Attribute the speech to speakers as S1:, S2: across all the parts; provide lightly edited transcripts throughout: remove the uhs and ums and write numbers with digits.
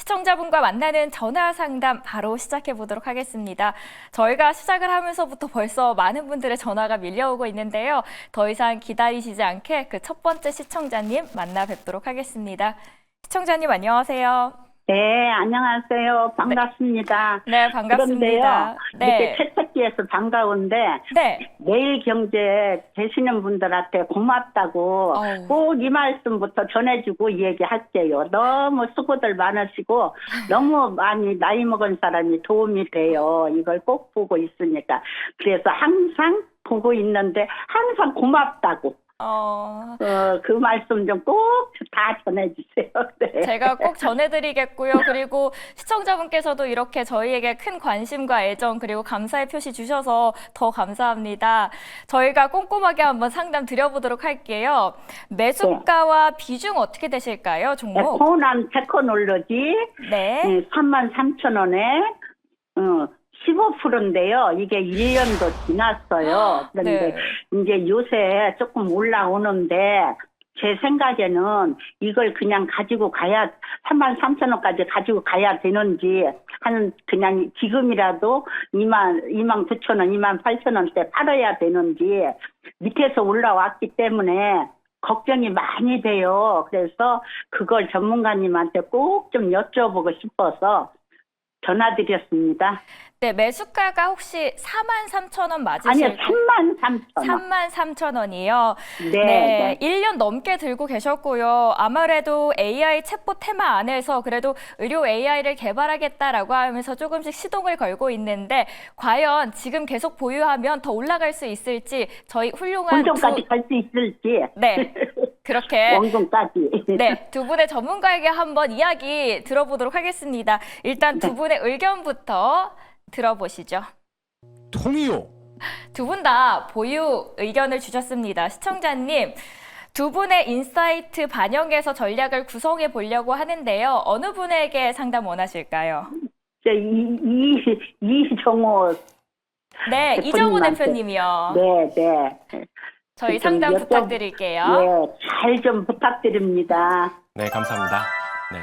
S1: 시청자분과 만나는 전화 상담 바로 시작해 보도록 하겠습니다. 저희가 시작을 하면서부터 벌써 많은 분들의 전화가 밀려오고 있는데요. 더 이상 기다리시지 않게 그 첫 번째 시청자님 만나 뵙도록 하겠습니다. 시청자님 안녕하세요.
S2: 네, 안녕하세요. 반갑습니다.
S1: 네, 반갑습니다.
S2: 그런데요, 이렇게 채택기에서 반가운데
S1: 네.
S2: 매일경제 되시는 분들한테 고맙다고
S1: 어우.
S2: 꼭 이 말씀부터 전해주고 얘기할게요. 너무 수고들 많으시고 너무 많이 나이 먹은 사람이 도움이 돼요. 이걸 꼭 보고 있으니까. 그래서 항상 보고 있는데 항상 고맙다고. 그 말씀 좀 꼭 다 전해주세요. 네.
S1: 제가 꼭 전해드리겠고요. 그리고 시청자분께서도 이렇게 저희에게 큰 관심과 애정 그리고 감사의 표시 주셔서 더 감사합니다. 저희가 꼼꼼하게 한번 상담 드려보도록 할게요. 매수가와 비중 어떻게 되실까요, 종목?
S2: 에코난 테크놀로지
S1: 네.
S2: 33,000원에 15%인데요. 이게 1년도 지났어요. 그런데 이제 요새 조금 올라오는데 제 생각에는 이걸 그냥 가지고 가야 33,000원까지 가지고 가야 되는지 그냥 지금이라도 29,000원, 28,000원대 팔아야 되는지 밑에서 올라왔기 때문에 걱정이 많이 돼요. 그래서 그걸 전문가님한테 꼭 좀 여쭤보고 싶어서 전화드렸습니다.
S1: 네, 매수가가 혹시 43,000원 맞으실까요?
S2: 아니요, 33,000원.
S1: 33,000원이요.
S2: 네.
S1: 1년 넘게 들고 계셨고요. 아무래도 AI 챗봇 테마 안에서 그래도 의료 AI를 개발하겠다라고 하면서 조금씩 시동을 걸고 있는데 과연 지금 계속 보유하면 더 올라갈 수 있을지 저희 훌륭한
S2: 원전까지 갈 수 있을지.
S1: 네. 그렇게
S2: 원전까지.
S1: 네, 두 분의 전문가에게 한번 이야기 들어보도록 하겠습니다. 일단 두 분의 의견부터 들어보시죠.
S3: 통이요.
S1: 두 분 다 보유 의견을 주셨습니다. 시청자님, 두 분의 인사이트 반영해서 전략을 구성해 보려고 하는데요. 어느 분에게 상담 원하실까요?
S2: 이정호.
S1: 네, 이정호 대표님이요.
S2: 네.
S1: 저희 상담 부탁드릴게요.
S2: 네, 잘 좀 부탁드립니다.
S3: 네, 감사합니다. 네,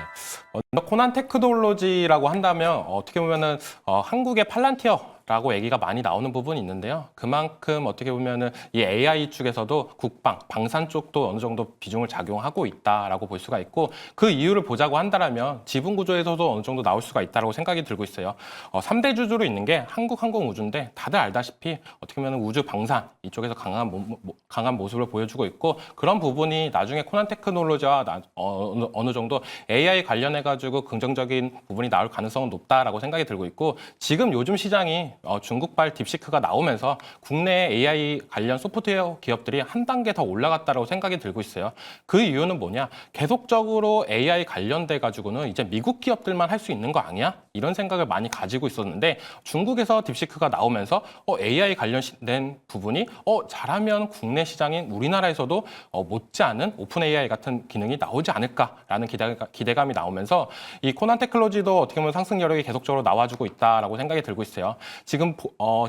S3: 코난 테크놀로지라고 한다면 어떻게 보면은 한국의 팔란티어라고 얘기가 많이 나오는 부분이 있는데요. 그만큼 어떻게 보면은 이 AI 쪽에서도 국방, 방산 쪽도 어느 정도 비중을 작용하고 있다라고 볼 수가 있고 그 이유를 보자고 한다면 지분 구조에서도 어느 정도 나올 수가 있다라고 생각이 들고 있어요. 3대 주주로 있는 게 한국항공우주인데 다들 알다시피 어떻게 보면 우주 방산 이쪽에서 강한 모습을 보여주고 있고 그런 부분이 나중에 코난 테크놀로지와 어느 정도 AI 관련해가지고 긍정적인 부분이 나올 가능성은 높다라고 생각이 들고 있고 지금 요즘 시장이 중국발 딥시크가 나오면서 국내 AI 관련 소프트웨어 기업들이 한 단계 더 올라갔다라고 생각이 들고 있어요. 그 이유는 뭐냐? 계속적으로 AI 관련돼가지고는 이제 미국 기업들만 할 수 있는 거 아니야? 이런 생각을 많이 가지고 있었는데 중국에서 딥시크가 나오면서 AI 관련된 부분이 잘하면 국내 시장인 우리나라에서도 못지않은 오픈 AI 같은 기능이 나오지 않을까라는 기대감이 나오면서 이 코난 테크놀로지도 어떻게 보면 상승 여력이 계속적으로 나와주고 있다라고 생각이 들고 있어요. 지금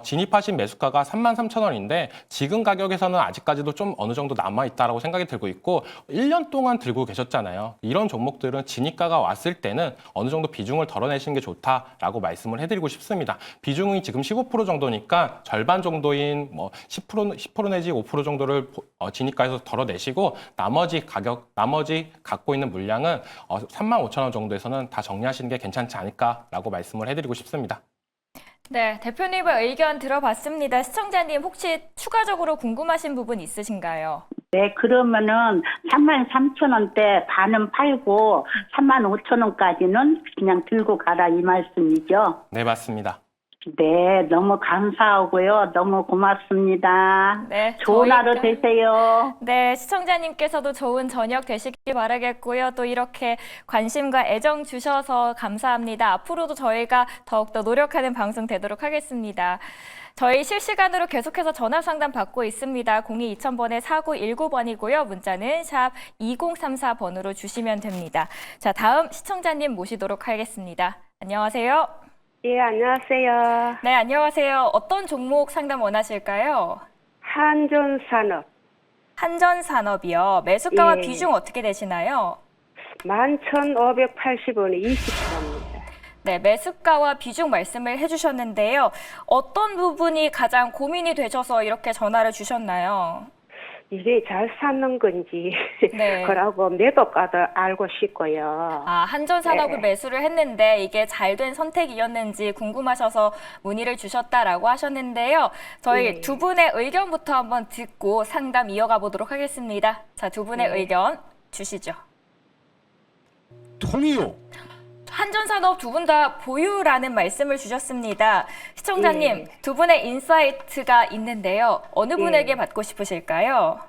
S3: 진입하신 매수가가 33,000원인데 지금 가격에서는 아직까지도 좀 어느 정도 남아있다라고 생각이 들고 있고 1년 동안 들고 계셨잖아요. 이런 종목들은 진입가가 왔을 때는 어느 정도 비중을 덜어내시는 게 좋다라고 말씀을 해드리고 싶습니다. 비중이 지금 15% 정도니까 절반 정도인 10% 내지 5% 정도를 진입가에서 덜어내시고 나머지 갖고 있는 물량은 35,000원 정도에서는 다 정리하시는 게 괜찮지 않을까라고 말씀을 해드리고 싶습니다.
S1: 네, 대표님의 의견 들어봤습니다. 시청자님 혹시 추가적으로 궁금하신 부분 있으신가요?
S2: 네, 그러면은 33,000원대 반은 팔고 35,000원까지는 그냥 들고 가라 이 말씀이죠?
S3: 네, 맞습니다.
S2: 네, 너무 감사하고요. 너무 고맙습니다.
S1: 네,
S2: 좋은 하루 되세요.
S1: 네, 시청자님께서도 좋은 저녁 되시길 바라겠고요. 또 이렇게 관심과 애정 주셔서 감사합니다. 앞으로도 저희가 더욱더 노력하는 방송 되도록 하겠습니다. 저희 실시간으로 계속해서 전화 상담 받고 있습니다. 02-2000번에 4919번이고요. 문자는 샵 2034번으로 주시면 됩니다. 자, 다음 시청자님 모시도록 하겠습니다. 안녕하세요.
S4: 예, 안녕하세요.
S1: 네, 안녕하세요. 어떤 종목 상담 원하실까요?
S4: 한전산업.
S1: 한전산업이요. 매수가와
S4: 예.
S1: 비중 어떻게 되시나요?
S4: 11,580원에 20%입니다.
S1: 네, 매수가와 비중 말씀을 해주셨는데요. 어떤 부분이 가장 고민이 되셔서 이렇게 전화를 주셨나요?
S4: 이게 잘 사는 건지
S1: 네.
S4: 그러고 매도가도 알고 싶고요.
S1: 아, 한전산업을
S4: 네.
S1: 매수를 했는데 이게 잘된 선택이었는지 궁금하셔서 문의를 주셨다라고 하셨는데요. 저희
S4: 네.
S1: 두 분의 의견부터 한번 듣고 상담 이어가 보도록 하겠습니다. 자, 두 분의
S4: 네.
S1: 의견 주시죠.
S5: 통이요.
S1: 한전산업 두 분 다 보유라는 말씀을 주셨습니다. 시청자님,
S4: 네.
S1: 두 분의 인사이트가 있는데요. 어느
S4: 네.
S1: 분에게 받고 싶으실까요?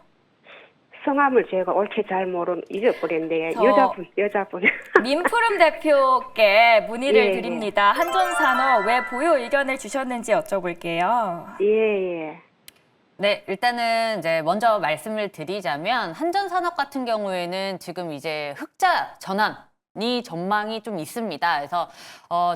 S4: 성함을 제가 옳게 잘 잊어버렸는데
S1: 저-
S4: 여자분.
S1: 민푸름 대표께 문의를
S4: 예,
S1: 드립니다. 한전산업 왜 보유 의견을 주셨는지 여쭤볼게요.
S4: 예.
S6: 네, 일단은 이제 먼저 말씀을 드리자면 한전산업 같은 경우에는 지금 이제 흑자 전환이 전망이 좀 있습니다. 그래서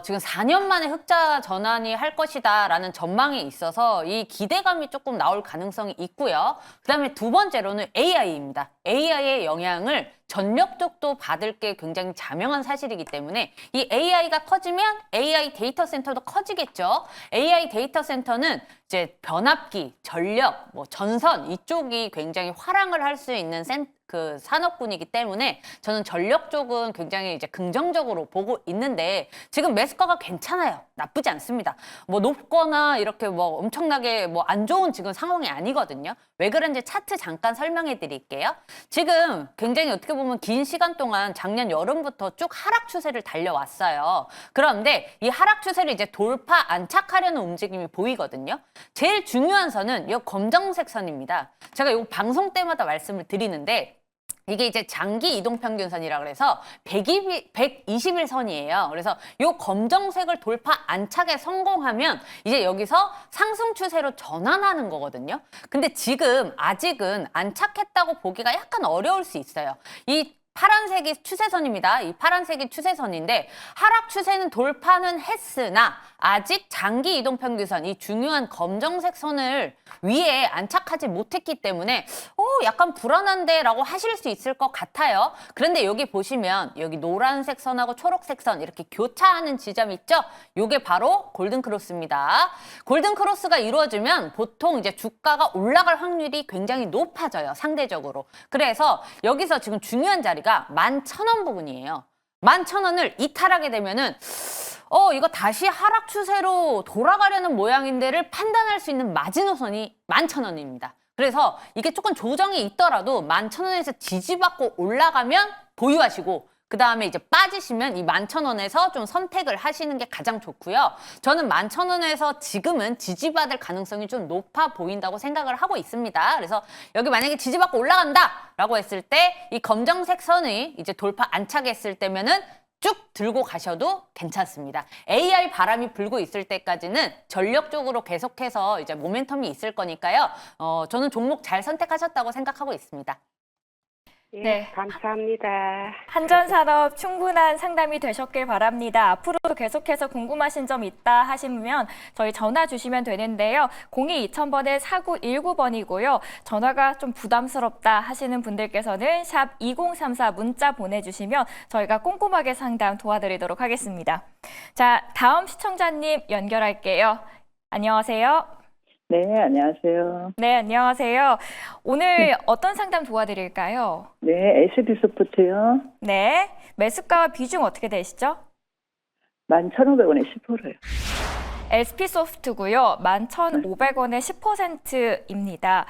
S6: 지금 4년 만에 흑자 전환이 할 것이다라는 전망이 있어서 이 기대감이 조금 나올 가능성이 있고요. 그다음에 두 번째로는 AI입니다. AI의 영향을 전력 쪽도 받을 게 굉장히 자명한 사실이기 때문에 이 AI가 커지면 AI 데이터 센터도 커지겠죠. AI 데이터 센터는 이제 변압기, 전력, 뭐 전선 이쪽이 굉장히 활용을 할 수 있는 그 산업군이기 때문에 저는 전력 쪽은 굉장히 이제 긍정적으로 보고 있는데 지금 매수가가 괜찮아요. 나쁘지 않습니다. 뭐 높거나 이렇게 뭐 엄청나게 뭐 안 좋은 지금 상황이 아니거든요. 왜 그런지 차트 잠깐 설명해 드릴게요. 지금 굉장히 어떻게 보면 긴 시간 동안 작년 여름부터 쭉 하락 추세를 달려왔어요. 그런데 이 하락 추세를 이제 돌파 안착하려는 움직임이 보이거든요. 제일 중요한 선은 이 검정색 선입니다. 제가 이 방송 때마다 말씀을 드리는데 이게 이제 장기 이동평균선이라 그래서 120일 선이에요. 그래서 이 검정색을 돌파 안착에 성공하면 이제 여기서 상승 추세로 전환하는 거거든요. 근데 지금 아직은 안착했다고 보기가 약간 어려울 수 있어요. 이 파란색이 추세선입니다. 이 파란색이 추세선인데 하락 추세는 돌파는 했으나 아직 장기 이동평균선 이 중요한 검정색 선을 위에 안착하지 못했기 때문에 약간 불안한데 라고 하실 수 있을 것 같아요. 그런데 여기 보시면 여기 노란색 선하고 초록색 선 이렇게 교차하는 지점 있죠? 요게 바로 골든크로스입니다. 골든크로스가 이루어지면 보통 이제 주가가 올라갈 확률이 굉장히 높아져요. 상대적으로. 그래서 여기서 지금 중요한 자리가 11,000원 부분이에요. 11,000원을 이탈하게 되면은 이거 다시 하락 추세로 돌아가려는 모양인데를 판단할 수 있는 마지노선이 11,000원입니다. 그래서 이게 조금 조정이 있더라도 11,000원에서 지지받고 올라가면 보유하시고 그 다음에 이제 빠지시면 이 11,000원에서 좀 선택을 하시는 게 가장 좋고요. 저는 11,000원에서 지금은 지지받을 가능성이 좀 높아 보인다고 생각을 하고 있습니다. 그래서 여기 만약에 지지받고 올라간다라고 했을 때 이 검정색 선이 이제 돌파 안착했을 때면은 쭉 들고 가셔도 괜찮습니다. AI 바람이 불고 있을 때까지는 전력적으로 계속해서 이제 모멘텀이 있을 거니까요. 저는 종목 잘 선택하셨다고 생각하고 있습니다.
S4: 예,
S1: 네.
S4: 감사합니다.
S1: 한전산업 충분한 상담이 되셨길 바랍니다. 앞으로도 계속해서 궁금하신 점 있다 하시면 저희 전화 주시면 되는데요. 02-2000번에 4919번이고요. 전화가 좀 부담스럽다 하시는 분들께서는 샵 2034 문자 보내주시면 저희가 꼼꼼하게 상담 도와드리도록 하겠습니다. 자, 다음 시청자님 연결할게요. 안녕하세요.
S7: 네, 안녕하세요.
S1: 네, 안녕하세요. 오늘 어떤 상담 도와드릴까요?
S7: 네, SB소프트요.
S1: 네, 매수가와 비중 어떻게 되시죠?
S7: 11,500원에 10%요.
S1: SP소프트고요. 11,500원에 10%입니다.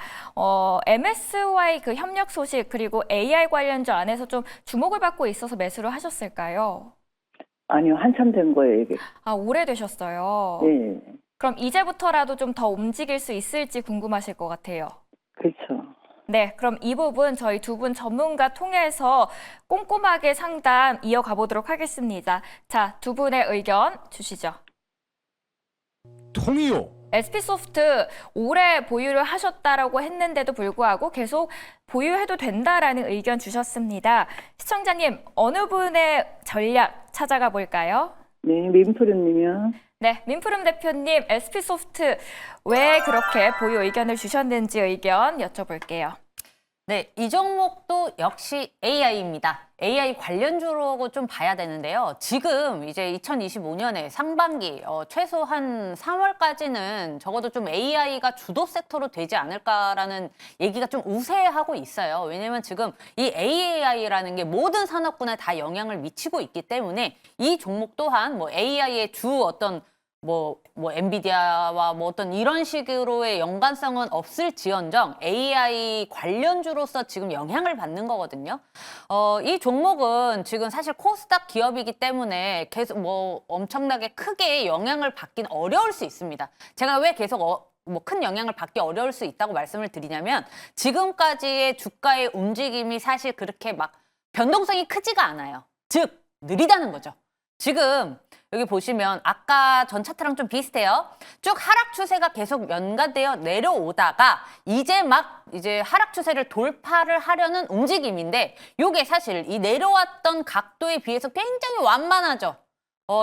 S1: MSY 그 협력 소식 그리고 AI 관련주 안에서 좀 주목을 받고 있어서 매수를 하셨을까요?
S7: 아니요, 한참 된 거예요, 이게.
S1: 아, 오래되셨어요.
S7: 네,
S1: 그럼 이제부터라도 좀 더 움직일 수 있을지 궁금하실 것 같아요.
S7: 그렇죠.
S1: 네, 그럼 이 부분 저희 두 분 전문가 통해서 꼼꼼하게 상담 이어가 보도록 하겠습니다. 자, 두 분의 의견 주시죠.
S5: 통이요.
S1: SP소프트 오래 보유를 하셨다라고 했는데도 불구하고 계속 보유해도 된다라는 의견 주셨습니다. 시청자님, 어느 분의 전략 찾아가 볼까요?
S7: 네, 민프르님이요.
S1: 네, 민푸름 대표님, SP소프트 왜 그렇게 보유 의견을 주셨는지 의견 여쭤볼게요.
S6: 네, 이 종목도 역시 AI입니다. AI 관련주로 좀 봐야 되는데요. 지금 이제 2025년에 상반기 최소 한 3월까지는 적어도 좀 AI가 주도 섹터로 되지 않을까라는 얘기가 좀 우세하고 있어요. 왜냐면 지금 이 AI라는 게 모든 산업군에 다 영향을 미치고 있기 때문에 이 종목 또한 뭐 AI의 주 어떤 뭐 엔비디아와 뭐 어떤 이런 식으로의 연관성은 없을지언정 AI 관련주로서 지금 영향을 받는 거거든요. 이 종목은 지금 사실 코스닥 기업이기 때문에 계속 뭐 엄청나게 크게 영향을 받긴 어려울 수 있습니다. 제가 왜 계속 뭐 큰 영향을 받기 어려울 수 있다고 말씀을 드리냐면 지금까지의 주가의 움직임이 사실 그렇게 막 변동성이 크지가 않아요. 즉 느리다는 거죠. 지금 여기 보시면 아까 전 차트랑 좀 비슷해요. 쭉 하락 추세가 계속 연관되어 내려오다가 이제 하락 추세를 돌파를 하려는 움직임인데 이게 사실 이 내려왔던 각도에 비해서 굉장히 완만하죠.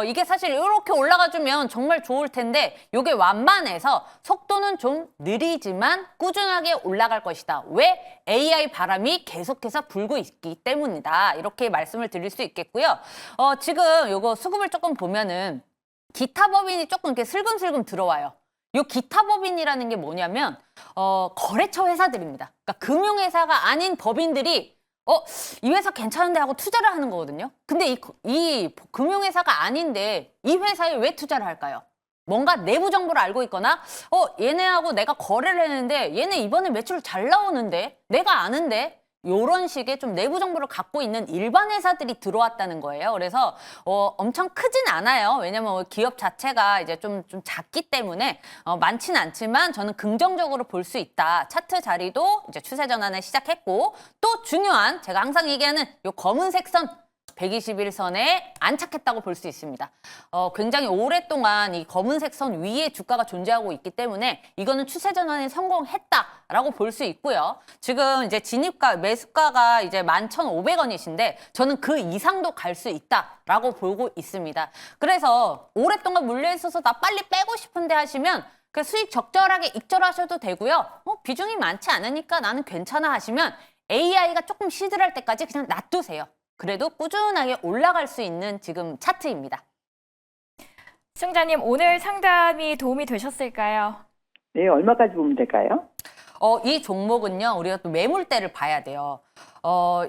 S6: 이게 사실 이렇게 올라가주면 정말 좋을 텐데 이게 완만해서 속도는 좀 느리지만 꾸준하게 올라갈 것이다. 왜? AI 바람이 계속해서 불고 있기 때문이다. 이렇게 말씀을 드릴 수 있겠고요. 지금 요거 수급을 조금 보면은 기타 법인이 조금 이렇게 슬금슬금 들어와요. 요 기타 법인이라는 게 뭐냐면 거래처 회사들입니다. 그러니까 금융회사가 아닌 법인들이 이 회사 괜찮은데 하고 투자를 하는 거거든요. 근데 이 금융회사가 아닌데 이 회사에 왜 투자를 할까요? 뭔가 내부 정보를 알고 있거나 얘네하고 내가 거래를 했는데 얘네 이번에 매출 잘 나오는데 내가 아는데 요런 식의 좀 내부 정보를 갖고 있는 일반 회사들이 들어왔다는 거예요. 그래서 엄청 크진 않아요. 왜냐면 기업 자체가 이제 좀 작기 때문에 많지는 않지만 저는 긍정적으로 볼 수 있다. 차트 자리도 이제 추세 전환을 시작했고 또 중요한 제가 항상 얘기하는 요 검은색 선 121선에 안착했다고 볼 수 있습니다. 굉장히 오랫동안 이 검은색 선 위에 주가가 존재하고 있기 때문에 이거는 추세 전환에 성공했다라고 볼 수 있고요. 지금 이제 진입가, 매수가가 이제 11,500원이신데 저는 그 이상도 갈 수 있다라고 보고 있습니다. 그래서 오랫동안 물려 있어서 나 빨리 빼고 싶은데 하시면 그 수익 적절하게 익절하셔도 되고요. 비중이 많지 않으니까 나는 괜찮아 하시면 AI가 조금 시들할 때까지 그냥 놔두세요. 그래도 꾸준하게 올라갈 수 있는 지금 차트입니다.
S1: 시청자님, 오늘 상담이 도움이 되셨을까요?
S7: 네, 얼마까지 보면 될까요?
S6: 이 종목은요, 우리가 또 매물대를 봐야 돼요.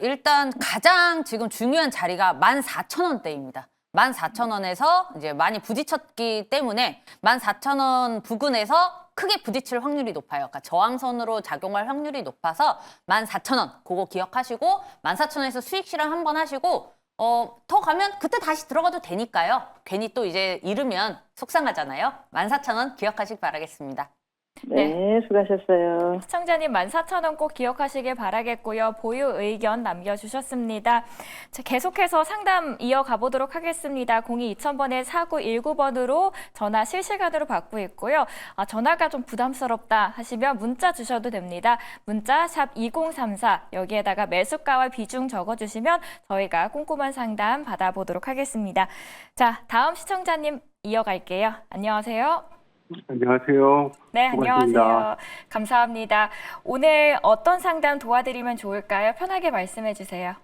S6: 일단 가장 지금 중요한 자리가 14,000원대입니다. 14,000원에서 이제 많이 부딪혔기 때문에 14,000원 부근에서 크게 부딪힐 확률이 높아요. 그러니까 저항선으로 작용할 확률이 높아서 14,000원 그거 기억하시고 14,000원에서 수익 실현 한번 하시고 더 가면 그때 다시 들어가도 되니까요. 괜히 또 이제 잃으면 속상하잖아요. 14,000원 기억하시기 바라겠습니다.
S7: 네, 수고하셨어요.
S1: 시청자님 14,000원 꼭 기억하시길 바라겠고요. 보유 의견 남겨주셨습니다. 자, 계속해서 상담 이어가 보도록 하겠습니다. 02-2000번에 4919번으로 전화 실시간으로 받고 있고요. 전화가 좀 부담스럽다 하시면 문자 주셔도 됩니다. 문자 샵 2034 여기에다가 매수가와 비중 적어주시면 저희가 꼼꼼한 상담 받아보도록 하겠습니다. 자, 다음 시청자님 이어갈게요. 안녕하세요.
S5: 안녕하세요.
S1: 네,
S5: 고맙습니다.
S1: 안녕하세요. 감사합니다. 오늘 어떤 상담 도와드리면 좋을까요? 편하게 말씀해 주세요.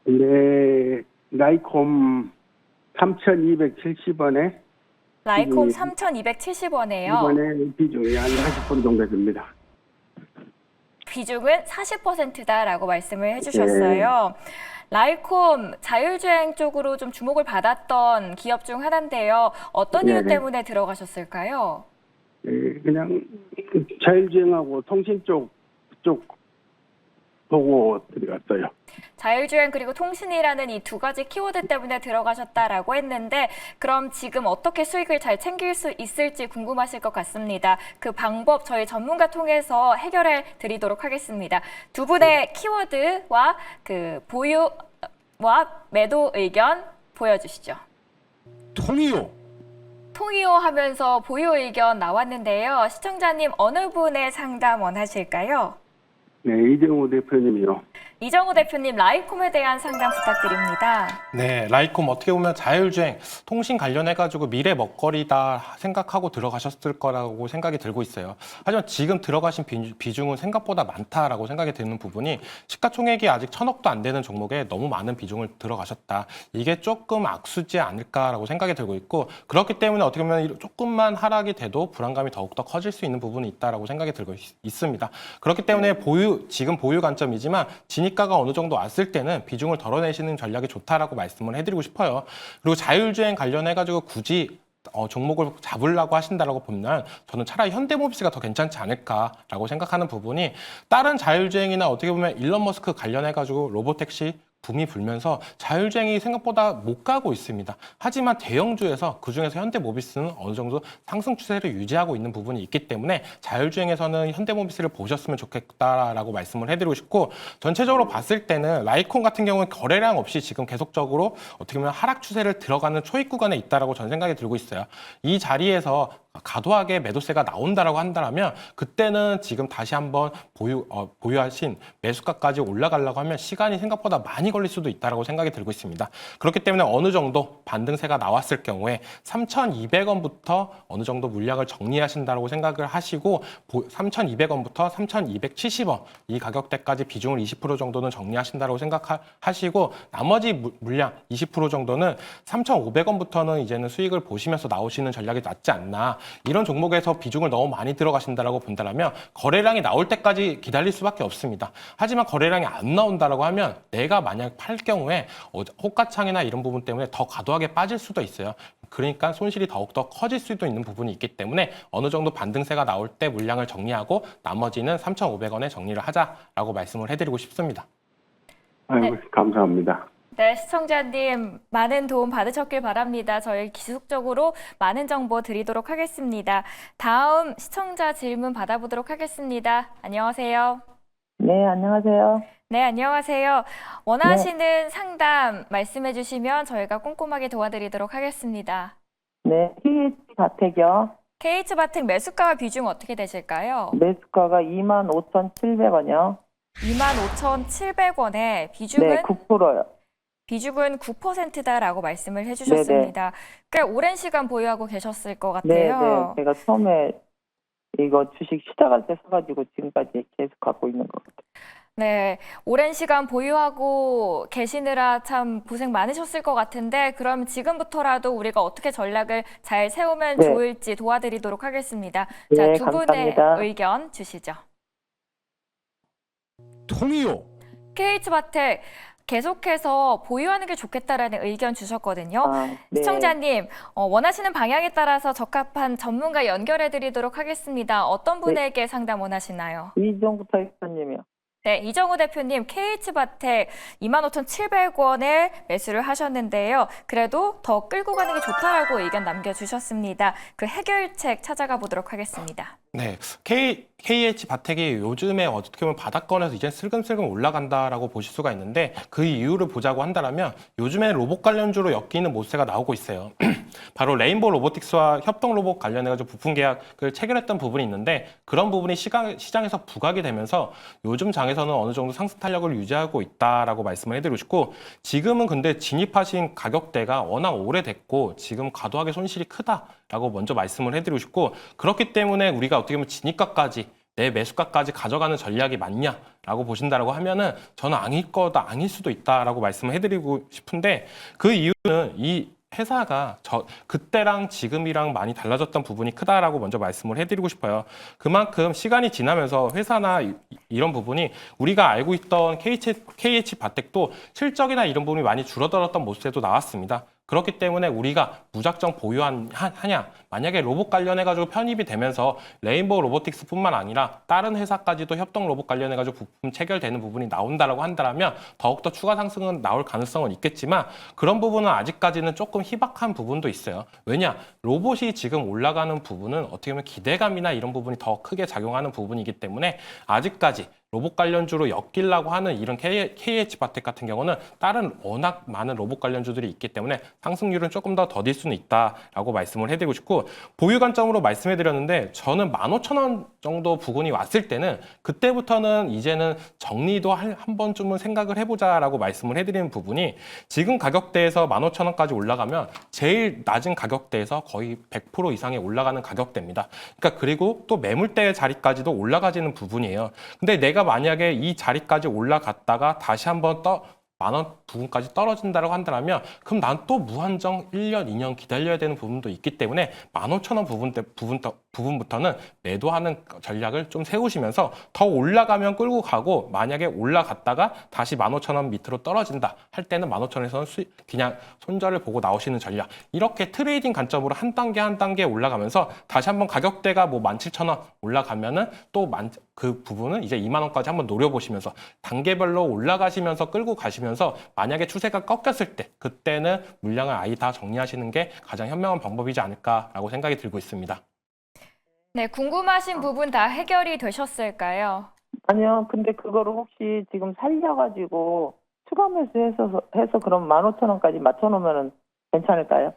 S5: 네, 나이콤 3,270원에
S1: 라이콤
S5: 네.
S1: 3,270원에요.
S5: 이번에 비중이 한 40% 정도 됩니다.
S1: 비중은 40%다라고 말씀을 해주셨어요. 라이콤 자율주행 쪽으로 좀 주목을 받았던 기업 중 하나인데요. 어떤 이유
S5: 네네.
S1: 때문에 들어가셨을까요?
S5: 네, 그냥 자율주행하고 통신 쪽 보고 들어갔어요.
S1: 자율주행 그리고 통신이라는 이 두 가지 키워드 때문에 들어가셨다라고 했는데 그럼 지금 어떻게 수익을 잘 챙길 수 있을지 궁금하실 것 같습니다. 그 방법 저희 전문가 통해서 해결해 드리도록 하겠습니다. 두 분의 키워드와 그 보유와 매도 의견 보여주시죠. 통이요 하면서 보유 의견 나왔는데요. 시청자님 어느 분의 상담 원하실까요?
S5: 네, 이정우 대표님이요.
S1: 이정우 대표님, 라이콤에 대한 상담 부탁드립니다.
S3: 네, 라이콤 어떻게 보면 자율주행, 통신 관련해가지고 미래 먹거리다 생각하고 들어가셨을 거라고 생각이 들고 있어요. 하지만 지금 들어가신 비중은 생각보다 많다라고 생각이 드는 부분이 시가총액이 아직 1,000억도 안 되는 종목에 너무 많은 비중을 들어가셨다. 이게 조금 악수지 않을까라고 생각이 들고 있고 그렇기 때문에 어떻게 보면 조금만 하락이 돼도 불안감이 더욱더 커질 수 있는 부분이 있다라고 생각이 들고 있습니다. 그렇기 때문에 지금 보유 관점이지만 진입가가 어느 정도 왔을 때는 비중을 덜어내시는 전략이 좋다라고 말씀을 해드리고 싶어요. 그리고 자율주행 관련해가지고 굳이 종목을 잡으려고 하신다라고 보면 저는 차라리 현대모비스가 더 괜찮지 않을까라고 생각하는 부분이 다른 자율주행이나 어떻게 보면 일론 머스크 관련해가지고 로보택시 붐이 불면서 자율주행이 생각보다 못 가고 있습니다. 하지만 대형주에서 그중에서 현대모비스는 어느 정도 상승 추세를 유지하고 있는 부분이 있기 때문에 자율주행에서는 현대모비스를 보셨으면 좋겠다라고 말씀을 해드리고 싶고 전체적으로 봤을 때는 라이콘 같은 경우는 거래량 없이 지금 계속적으로 어떻게 보면 하락 추세를 들어가는 초입 구간에 있다라고 저는 생각이 들고 있어요. 이 자리에서 과도하게 매도세가 나온다라고 한다면 그때는 지금 다시 한번 보유하신 매수가까지 올라가려고 하면 시간이 생각보다 많이 걸릴 수도 있다라고 생각이 들고 있습니다. 그렇기 때문에 어느 정도 반등세가 나왔을 경우에 3,200원부터 어느 정도 물량을 정리하신다라고 생각을 하시고 3,200원부터 3,270원 이 가격대까지 비중을 20% 정도는 정리하신다라고 생각하시고 나머지 물량 20% 정도는 3,500원부터는 이제는 수익을 보시면서 나오시는 전략이 낫지 않나. 이런 종목에서 비중을 너무 많이 들어가신다라고 본다면 거래량이 나올 때까지 기다릴 수밖에 없습니다. 하지만 거래량이 안 나온다라고 하면 내가 만약 팔 경우에 호가창이나 이런 부분 때문에 더 과도하게 빠질 수도 있어요. 그러니까 손실이 더욱더 커질 수도 있는 부분이 있기 때문에 어느 정도 반등세가 나올 때 물량을 정리하고 나머지는 3,500원에 정리를 하자라고 말씀을 해드리고 싶습니다.
S5: 아이고, 감사합니다.
S1: 네, 시청자님 많은 도움 받으셨길 바랍니다. 저희 지속적으로 많은 정보 드리도록 하겠습니다. 다음 시청자 질문 받아보도록 하겠습니다. 안녕하세요.
S7: 네, 안녕하세요.
S1: 네, 안녕하세요. 원하시는 상담 말씀해 주시면 저희가 꼼꼼하게 도와드리도록 하겠습니다.
S7: 네, KH바텍이요.
S1: KH바텍 매수가와 비중 어떻게 되실까요?
S7: 매수가가 25,700원이요.
S1: 25,700원에 비중은
S7: 네, 9%요.
S1: 비중은 9%다라고 말씀을 해주셨습니다. 꽤 오랜 시간 보유하고 계셨을 것
S7: 네,
S1: 같아요.
S7: 네. 제가 처음에 이거 주식 시작할 때 사가지고 지금까지 계속 갖고 있는 것 같아요.
S1: 네, 오랜 시간 보유하고 계시느라 참 고생 많으셨을 것 같은데 그럼 지금부터라도 우리가 어떻게 전략을 잘 세우면
S7: 네.
S1: 좋을지 도와드리도록 하겠습니다.
S7: 네,
S1: 자, 두 분의
S7: 감사합니다.
S1: 의견 주시죠.
S8: 통이요.
S1: KH바텍 계속해서 보유하는 게 좋겠다라는 의견 주셨거든요.
S7: 아, 네.
S1: 시청자님, 원하시는 방향에 따라서 적합한 전문가 연결해 드리도록 하겠습니다. 어떤 분에게 상담 원하시나요?
S7: 이종구 대표님이요.
S1: 네, 이정우 대표님, KH바텍 25,700원에 매수를 하셨는데요. 그래도 더 끌고 가는 게 좋다라고 의견 남겨주셨습니다. 그 해결책 찾아가 보도록 하겠습니다.
S3: 네, KH바텍이 요즘에 어떻게 보면 바닥권에서 이제 슬금슬금 올라간다라고 보실 수가 있는데 그 이유를 보자고 한다면 요즘에 로봇 관련주로 엮이는 모세가 나오고 있어요. 바로 레인보우 로보틱스와 협동 로봇 관련해가지고 부품 계약을 체결했던 부분이 있는데 그런 부분이 시장에서 부각이 되면서 요즘 장에서는 어느 정도 상승 탄력을 유지하고 있다라고 말씀을 해드리고 싶고 지금은 근데 진입하신 가격대가 워낙 오래됐고 지금 과도하게 손실이 크다라고 먼저 말씀을 해드리고 싶고 그렇기 때문에 우리가 어떻게 보면 진입가까지 내 매수가까지 가져가는 전략이 맞냐라고 보신다라고 하면은 저는 아닐 수도 있다라고 말씀을 해드리고 싶은데 그 이유는 이 회사가 그때랑 지금이랑 많이 달라졌던 부분이 크다라고 먼저 말씀을 해드리고 싶어요. 그만큼 시간이 지나면서 회사나 이런 부분이 우리가 알고 있던 KH바텍도 실적이나 이런 부분이 많이 줄어들었던 모습도 나왔습니다. 그렇기 때문에 우리가 무작정 보유하냐 만약에 로봇 관련해가지고 편입이 되면서 레인보우 로보틱스뿐만 아니라 다른 회사까지도 협동 로봇 관련해가지고 부품 체결되는 부분이 나온다라고 한다면 더욱더 추가 상승은 나올 가능성은 있겠지만 그런 부분은 아직까지는 조금 희박한 부분도 있어요. 왜냐? 로봇이 지금 올라가는 부분은 어떻게 보면 기대감이나 이런 부분이 더 크게 작용하는 부분이기 때문에 아직까지 로봇 관련주로 엮이려고 하는 이런 KH바텍 같은 경우는 다른 워낙 많은 로봇 관련주들이 있기 때문에 상승률은 조금 더 더딜 수는 있다라고 말씀을 해드리고 싶고, 보유 관점으로 말씀해드렸는데 저는 15,000원 정도 부근이 왔을 때는 그때부터는 이제는 정리도 한 번쯤은 생각을 해보자라고 말씀을 해드리는 부분이, 지금 가격대에서 15,000원까지 올라가면 제일 낮은 가격대에서 거의 100% 이상의 올라가는 가격대입니다. 그러니까 그리고 또 매물대 자리까지도 올라가지는 부분이에요. 근데 내가 만약에 이 자리까지 올라갔다가 다시 한번 10,000원 부분까지 떨어진다고 한다면 그럼 난 또 무한정 1년, 2년 기다려야 되는 부분도 있기 때문에 15,000원 부분부터는 매도하는 전략을 좀 세우시면서 더 올라가면 끌고 가고, 만약에 올라갔다가 다시 15,000원 밑으로 떨어진다 할 때는 15,000원에서는 그냥 손절을 보고 나오시는 전략, 이렇게 트레이딩 관점으로 한 단계 한 단계 올라가면서 다시 한번 가격대가 뭐 17,000원 올라가면은 또 그 부분은 이제 20,000원까지 한번 노려보시면서 단계별로 올라가시면서 끌고 가시면서, 만약에 추세가 꺾였을 때 그때는 물량을 아예 다 정리하시는 게 가장 현명한 방법이지 않을까라고 생각이 들고 있습니다.
S1: 네, 궁금하신 부분 다 해결이 되셨을까요?
S7: 아니요. 근데 그거를 혹시 지금 살려가지고 추가 매수해서 그럼 15,000원까지 맞춰놓으면 괜찮을까요?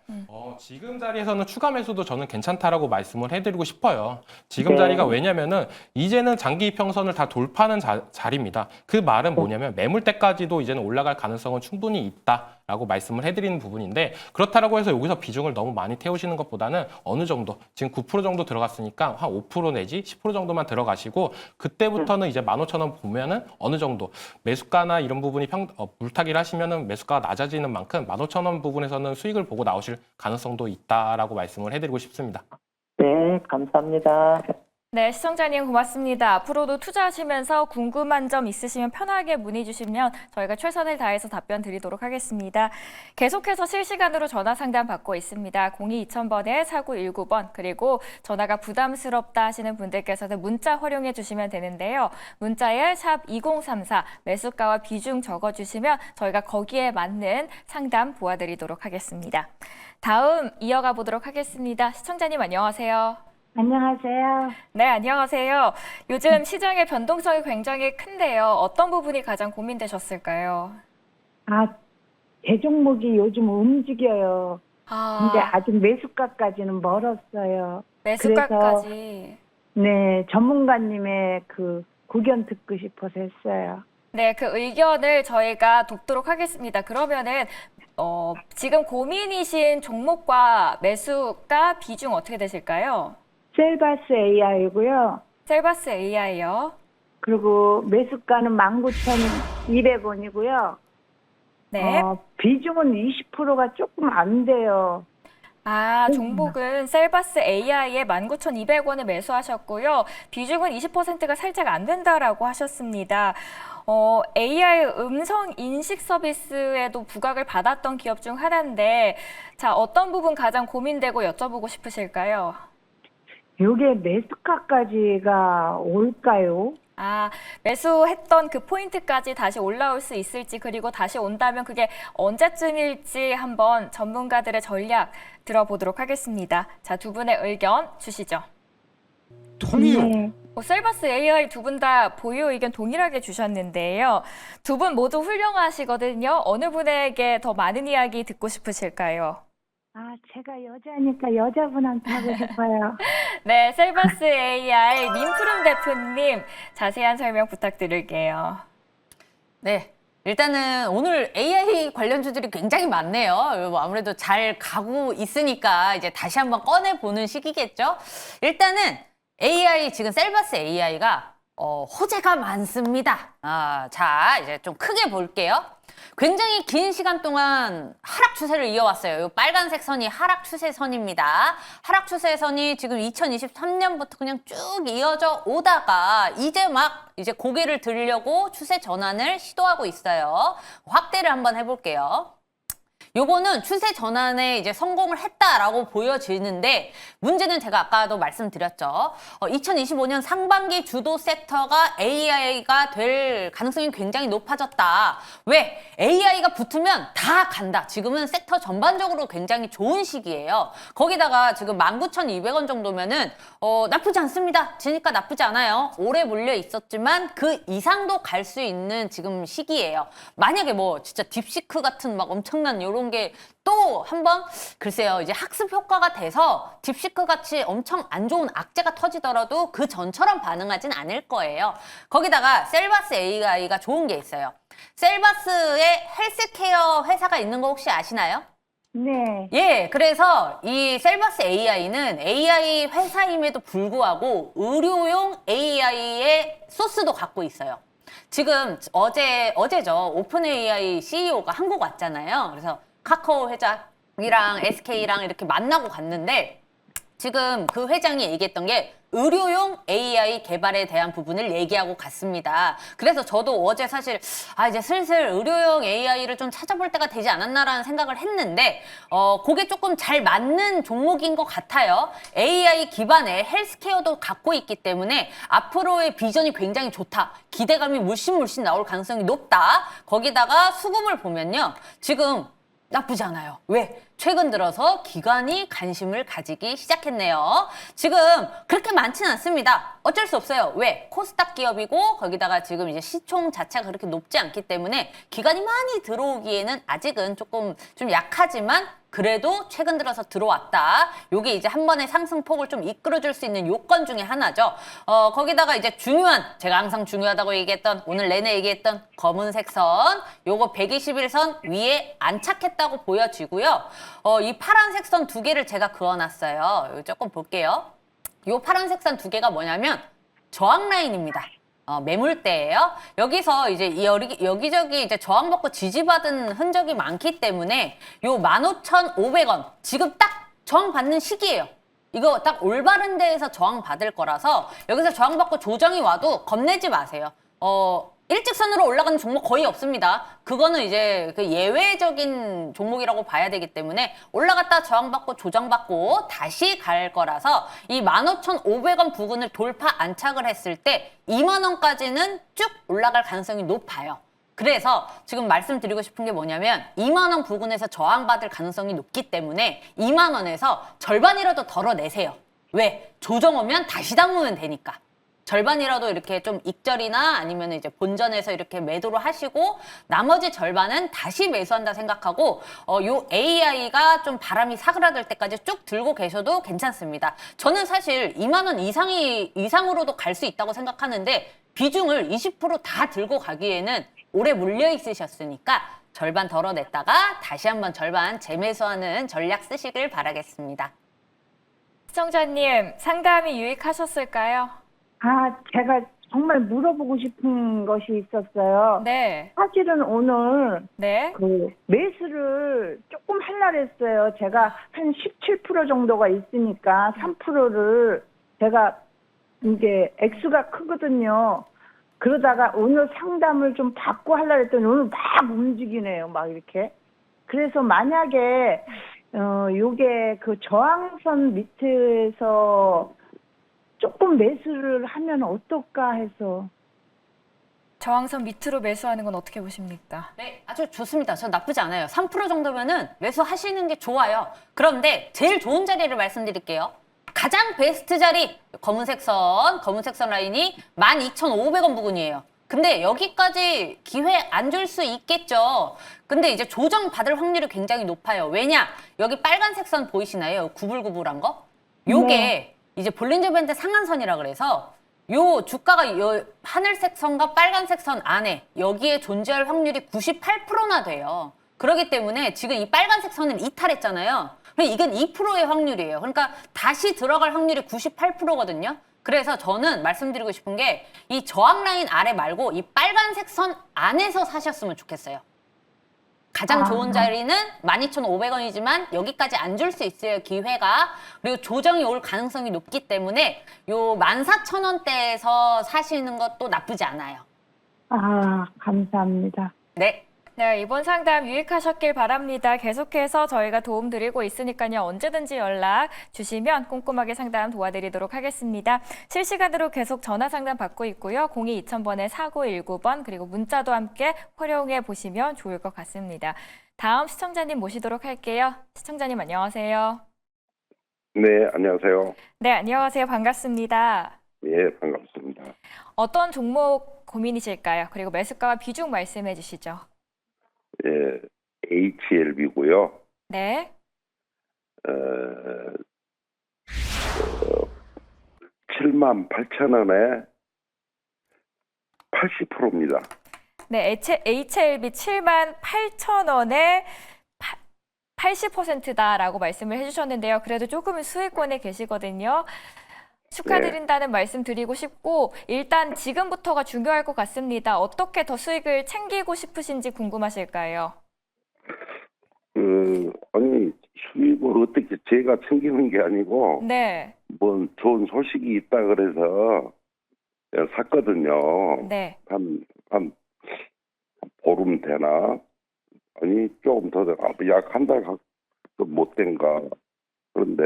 S3: 지금 자리에서는 추가 매수도 저는 괜찮다라고 말씀을 해드리고 싶어요. 지금
S7: 네.
S3: 자리가 왜냐면은 이제는 장기 이평선을 다 돌파하는 자리입니다. 그 말은 뭐냐면 매물대까지도 이제는 올라갈 가능성은 충분히 있다라고 말씀을 해드리는 부분인데, 그렇다라고 해서 여기서 비중을 너무 많이 태우시는 것보다는 어느 정도, 지금 9% 정도 들어갔으니까 한 5% 내지 10% 정도만 들어가시고, 그때부터는 이제 15,000원 보면은 어느 정도 매수가나 이런 부분이 물타기를 하시면은 매수가가 낮아지는 만큼 15,000원 부분에서는 수익을 보고 나오실 가능성도 있다라고 말씀을 해드리고 싶습니다.
S7: 네, 감사합니다.
S1: 네, 시청자님 고맙습니다. 앞으로도 투자하시면서 궁금한 점 있으시면 편하게 문의 주시면 저희가 최선을 다해서 답변 드리도록 하겠습니다. 계속해서 실시간으로 전화 상담 받고 있습니다. 02-2000번에 4919번, 그리고 전화가 부담스럽다 하시는 분들께서는 문자 활용해 주시면 되는데요. 문자에 샵 2034, 매수가와 비중 적어주시면 저희가 거기에 맞는 상담 도와드리도록 하겠습니다. 다음 이어가 보도록 하겠습니다. 시청자님 안녕하세요.
S2: 안녕하세요.
S1: 네, 안녕하세요. 요즘 시장의 변동성이 굉장히 큰데요. 어떤 부분이 가장 고민되셨을까요?
S8: 대종목이 요즘 움직여요. 근데
S1: 아,
S8: 아직 매수가까지는 멀었어요.
S1: 매수가까지.
S8: 네, 전문가님의 그 구견 듣고 싶어서 했어요.
S1: 네, 그 의견을 저희가 돕도록 하겠습니다. 그러면은 지금 고민이신 종목과 매수가 비중 어떻게 되실까요?
S8: 셀바스 AI고요.
S1: 셀바스 AI요.
S8: 그리고 매수가는 19,200원이고요.
S1: 네.
S8: 비중은 20%가 조금 안 돼요.
S1: 종목은 셀바스 AI에 19,200원에 매수하셨고요. 비중은 20%가 살짝 안 된다라고 하셨습니다. AI 음성 인식 서비스에도 부각을 받았던 기업 중 하나인데, 자, 어떤 부분 가장 고민되고 여쭤보고 싶으실까요?
S8: 이게 매수가까지가 올까요?
S1: 매수했던 그 포인트까지 다시 올라올 수 있을지, 그리고 다시 온다면 그게 언제쯤일지 한번 전문가들의 전략 들어보도록 하겠습니다. 자, 두 분의 의견 주시죠.
S8: 네.
S1: 셀바스 AI 두 분 다 보유 의견 동일하게 주셨는데요. 두 분 모두 훌륭하시거든요. 어느 분에게 더 많은 이야기 듣고 싶으실까요?
S8: 제가 여자니까 여자분한테 하고 싶어요.
S1: 네, 셀바스 AI 민푸름 대표님 자세한 설명 부탁드릴게요.
S6: 네. 일단은 오늘 AI 관련주들이 굉장히 많네요. 뭐 아무래도 잘 가고 있으니까 이제 다시 한번 꺼내보는 시기겠죠. 일단은 AI, 지금 셀바스 AI가 호재가 많습니다. 자, 이제 좀 크게 볼게요. 굉장히 긴 시간 동안 하락 추세를 이어왔어요. 이 빨간색 선이 하락 추세선입니다. 하락 추세선이 지금 2023년부터 그냥 쭉 이어져 오다가 이제 고개를 들려고 추세 전환을 시도하고 있어요. 확대를 한번 해볼게요. 요거는 추세 전환에 이제 성공을 했다라고 보여지는데 문제는 제가 아까도 말씀드렸죠. 2025년 상반기 주도 섹터가 AI가 될 가능성이 굉장히 높아졌다. 왜? AI가 붙으면 다 간다. 지금은 섹터 전반적으로 굉장히 좋은 시기예요. 거기다가 지금 19,200원 정도면은 나쁘지 않습니다. 지니까 나쁘지 않아요. 오래 몰려 있었지만 그 이상도 갈 수 있는 지금 시기예요. 만약에 뭐 진짜 딥시크 같은 막 엄청난 요런 게 또 한번 글쎄요 이제 학습 효과가 돼서 딥시크 같이 엄청 안 좋은 악재가 터지더라도 그 전처럼 반응하진 않을 거예요. 거기다가 셀바스 AI가 좋은 게 있어요. 셀바스에 헬스케어 회사가 있는 거 혹시 아시나요?
S8: 네.
S6: 예, 그래서 이 셀바스 AI는 AI 회사임에도 불구하고 의료용 AI의 소스도 갖고 있어요. 지금 어제죠. 오픈 AI CEO가 한국 왔잖아요. 그래서 카카오 회장이랑 SK랑 이렇게 만나고 갔는데 지금 그 회장이 얘기했던 게 의료용 AI 개발에 대한 부분을 얘기하고 갔습니다. 그래서 저도 어제 사실 이제 슬슬 의료용 AI를 좀 찾아볼 때가 되지 않았나라는 생각을 했는데 그게 조금 잘 맞는 종목인 것 같아요. AI 기반의 헬스케어도 갖고 있기 때문에 앞으로의 비전이 굉장히 좋다. 기대감이 물씬 나올 가능성이 높다. 거기다가 수급을 보면요. 지금 나쁘지 않아요. 왜? 최근 들어서 기관이 관심을 가지기 시작했네요. 지금 그렇게 많지는 않습니다. 어쩔 수 없어요. 왜? 코스닥 기업이고 거기다가 지금 이제 시총 자체가 그렇게 높지 않기 때문에 기관이 많이 들어오기에는 아직은 조금 좀 약하지만 그래도 최근 들어서 들어왔다. 요게 이제 한 번의 상승폭을 좀 이끌어줄 수 있는 요건 중에 하나죠. 거기다가 이제 중요한, 제가 항상 중요하다고 얘기했던, 오늘 내내 얘기했던 검은색 선, 요거 121선 위에 안착했다고 보여지고요. 이 파란색 선 두 개를 제가 그어놨어요. 요 조금 볼게요. 요 파란색 선 두 개가 뭐냐면 저항 라인입니다. 매물대예요. 여기서 이제 여기저기 이제 저항받고 지지받은 흔적이 많기 때문에 요 15,500원 지금 딱 저항받는 시기예요. 이거 딱 올바른 데에서 저항받을 거라서 여기서 저항받고 조정이 와도 겁내지 마세요. 일직선으로 올라가는 종목 거의 없습니다. 그거는 이제 그 예외적인 종목이라고 봐야 되기 때문에 올라갔다 저항받고 조정받고 다시 갈 거라서 이 15,500원 부근을 돌파 안착을 했을 때 2만 원까지는 쭉 올라갈 가능성이 높아요. 그래서 지금 말씀드리고 싶은 게 뭐냐면 2만 원 부근에서 저항받을 가능성이 높기 때문에 2만 원에서 절반이라도 덜어내세요. 왜? 조정 오면 다시 담으면 되니까. 절반이라도 이렇게 좀 익절이나 아니면 이제 본전에서 이렇게 매도를 하시고 나머지 절반은 다시 매수한다 생각하고 요 AI가 좀 바람이 사그라들 때까지 쭉 들고 계셔도 괜찮습니다. 저는 사실 2만 원 이상으로도 갈 수 있다고 생각하는데 비중을 20% 들고 가기에는 오래 물려 있으셨으니까 절반 덜어냈다가 다시 한번 절반 재매수하는 전략 쓰시길 바라겠습니다.
S1: 시청자님, 상담이 유익하셨을까요?
S8: 제가 정말 물어보고 싶은 것이 있었어요.
S1: 네.
S8: 사실은 오늘
S1: 네.
S8: 그 매수를 조금 하려고 했어요. 제가 한 17% 정도가 있으니까 3%를 제가 이제 액수가 크거든요. 그러다가 오늘 상담을 좀 받고 하려고 했더니 오늘 막 움직이네요. 막 이렇게. 그래서 만약에 요게 그 저항선 밑에서 조금 매수를 하면 어떨까 해서.
S1: 저항선 밑으로 매수하는 건 어떻게 보십니까?
S6: 네, 아주 좋습니다. 저 나쁘지 않아요. 3% 정도면은 매수하시는 게 좋아요. 그런데 제일 좋은 자리를 말씀드릴게요. 가장 베스트 자리, 검은색 선 라인이 12,500원 부근이에요. 근데 여기까지 기회 안 줄 수 있겠죠. 근데 이제 조정 받을 확률이 굉장히 높아요. 왜냐? 여기 빨간색 선 보이시나요? 구불구불한 거? 요게
S8: 네.
S6: 이제 볼린저 밴드 상한선이라 그래서 요 주가가 요 하늘색 선과 빨간색 선 안에 여기에 존재할 확률이 98%나 돼요. 그렇기 때문에 지금 이 빨간색 선을 이탈했잖아요. 이건 2%의 확률이에요. 그러니까 다시 들어갈 확률이 98%거든요. 그래서 저는 말씀드리고 싶은 게 이 저항 라인 아래 말고 이 빨간색 선 안에서 사셨으면 좋겠어요. 가장 좋은 자리는 12,500원이지만 여기까지 안 줄 수 있어요, 기회가. 그리고 조정이 올 가능성이 높기 때문에 요 14,000원대에서 사시는 것도 나쁘지 않아요.
S8: 감사합니다.
S6: 네.
S1: 네, 이번 상담 유익하셨길 바랍니다. 계속해서 저희가 도움 드리고 있으니까요. 언제든지 연락 주시면 꼼꼼하게 상담 도와드리도록 하겠습니다. 실시간으로 계속 전화 상담 받고 있고요. 02-2000번에 4919번 그리고 문자도 함께 활용해 보시면 좋을 것 같습니다. 다음 시청자님 모시도록 할게요. 시청자님 안녕하세요.
S5: 네, 안녕하세요.
S1: 네, 안녕하세요. 반갑습니다.
S5: 예, 반갑습니다.
S1: 어떤 종목 고민이실까요? 그리고 매수가와 비중 말씀해 주시죠.
S5: 예, HLB고요.
S1: 네.
S5: 78,000원에 80%입니다.
S1: 네, HLB 78,000원에 80%다라고 말씀을 해주셨는데요. 그래도 조금은 수익권에 계시거든요. 축하드린다는 말씀 드리고 싶고 일단 지금부터가 중요할 것 같습니다. 어떻게 더 수익을 챙기고 싶으신지 궁금하실까요?
S5: 아니, 수입을 어떻게 제가 챙기는 게 아니고,
S1: 네,
S5: 뭐, 좋은 소식이 있다 그래서 샀거든요.
S1: 네.
S5: 한 보름 되나? 아니, 조금 더, 약 한 달 못 된가. 그런데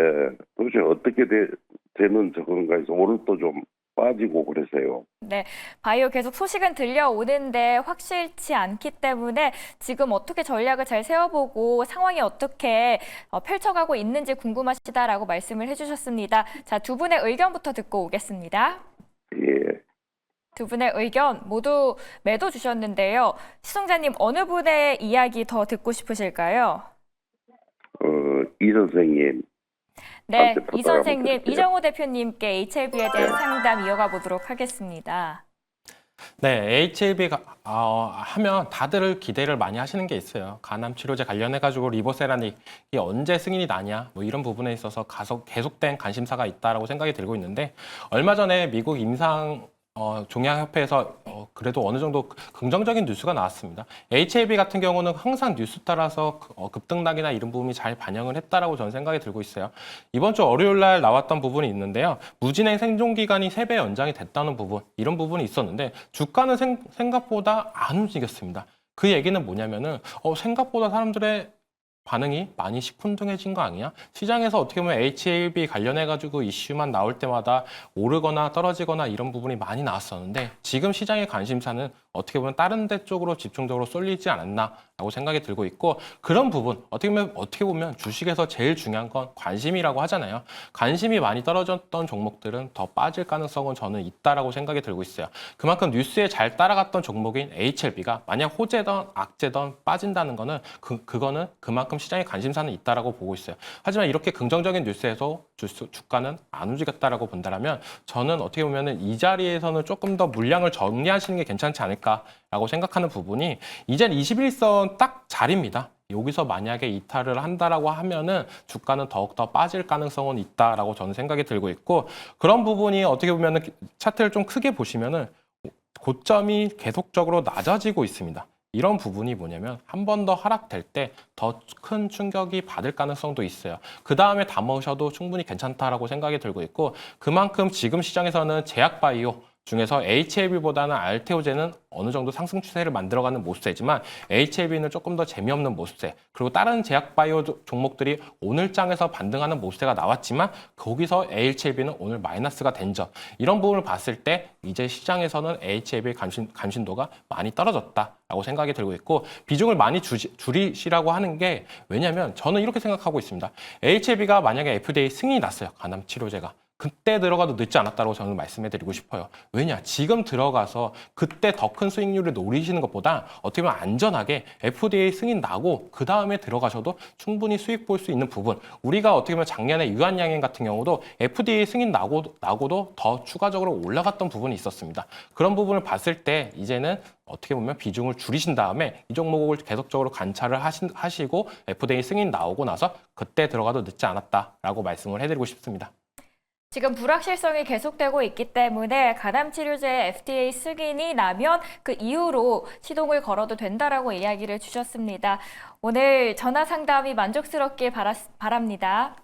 S5: 도대체 어떻게 되는 저건가 해서 오늘 또 좀 빠지고 그래서요.
S1: 네, 바이오 계속 소식은 들려오는데 확실치 않기 때문에 지금 어떻게 전략을 잘 세워보고 상황이 어떻게 펼쳐가고 있는지 궁금하시다라고 말씀을 해주셨습니다. 자, 두 분의 의견부터 듣고 오겠습니다.
S5: 예.
S1: 두 분의 의견 모두 매도 주셨는데요. 시청자님 어느 분의 이야기 더 듣고 싶으실까요?
S5: 이 선생님.
S1: 네,
S5: 한테
S1: 이
S5: 부탁 한번
S1: 선생님,
S5: 드릴게요.
S1: 이정호 대표님께 HLB에 대한 상담 이어가 보도록 하겠습니다.
S3: 네, HLB 하면 다들 기대를 많이 하시는 게 있어요. 간암 치료제 관련해가지고 리보세라닉이 언제 승인이 나냐, 뭐 이런 부분에 있어서 계속된 관심사가 있다라고 생각이 들고 있는데 얼마 전에 미국 종양협회에서 그래도 어느 정도 긍정적인 뉴스가 나왔습니다. HLB 같은 경우는 항상 뉴스 따라서 급등락이나 이런 부분이 잘 반영을 했다라고 저는 생각이 들고 있어요. 이번 주 월요일 날 나왔던 부분이 있는데요. 무진행 생존 기간이 3배 연장이 됐다는 부분, 이런 부분이 있었는데 주가는 생각보다 안 움직였습니다. 그 얘기는 뭐냐면은 생각보다 사람들의 반응이 많이 시큰둥해진 거 아니야? 시장에서 어떻게 보면 HLB 관련해가지고 이슈만 나올 때마다 오르거나 떨어지거나 이런 부분이 많이 나왔었는데 지금 시장의 관심사는 어떻게 보면 다른 데 쪽으로 집중적으로 쏠리지 않았나라고 생각이 들고 있고 그런 부분 어떻게 보면 주식에서 제일 중요한 건 관심이라고 하잖아요. 관심이 많이 떨어졌던 종목들은 더 빠질 가능성은 저는 있다라고 생각이 들고 있어요. 그만큼 뉴스에 잘 따라갔던 종목인 HLB가 만약 호재든 악재든 빠진다는 거는 그거는 그만큼 시장의 관심사는 있다라고 보고 있어요. 하지만 이렇게 긍정적인 뉴스에서 주가는 안 움직였다라고 본다면 저는 어떻게 보면은 이 자리에서는 조금 더 물량을 정리하시는 게 괜찮지 않을까라고 생각하는 부분이 이젠 21선 딱 자리입니다. 여기서 만약에 이탈을 한다라고 하면은 주가는 더욱더 빠질 가능성은 있다라고 저는 생각이 들고 있고 그런 부분이 어떻게 보면은 차트를 좀 크게 보시면은 고점이 계속적으로 낮아지고 있습니다. 이런 부분이 뭐냐면 한 번 더 하락될 때 더 큰 충격이 받을 가능성도 있어요. 그 다음에 담으셔도 충분히 괜찮다라고 생각이 들고 있고 그만큼 지금 시장에서는 제약바이오 중에서 HLB보다는 알테오제는 어느 정도 상승 추세를 만들어가는 모습세지만 HLB는 조금 더 재미없는 모습세 그리고 다른 제약바이오 종목들이 오늘 장에서 반등하는 모습세가 나왔지만 거기서 HLB는 오늘 마이너스가 된 점 이런 부분을 봤을 때 이제 시장에서는 HLB의 관심도가 많이 떨어졌다라고 생각이 들고 있고 비중을 많이 줄이시라고 하는 게 왜냐하면 저는 이렇게 생각하고 있습니다. HLB가 만약에 FDA 승인이 났어요. 간암 치료제가. 그때 들어가도 늦지 않았다고 저는 말씀해드리고 싶어요. 왜냐? 지금 들어가서 그때 더 큰 수익률을 노리시는 것보다 어떻게 보면 안전하게 FDA 승인 나고 그 다음에 들어가셔도 충분히 수익 볼 수 있는 부분. 우리가 어떻게 보면 작년에 유한양행 같은 경우도 FDA 승인 나고도 더 추가적으로 올라갔던 부분이 있었습니다. 그런 부분을 봤을 때 이제는 어떻게 보면 비중을 줄이신 다음에 이 종목을 계속적으로 관찰을 하시고 FDA 승인 나오고 나서 그때 들어가도 늦지 않았다라고 말씀을 해드리고 싶습니다.
S1: 지금 불확실성이 계속되고 있기 때문에 간암 치료제 FDA 승인이 나면 그 이후로 시동을 걸어도 된다라고 이야기를 주셨습니다. 오늘 전화 상담이 만족스럽길 바랍니다.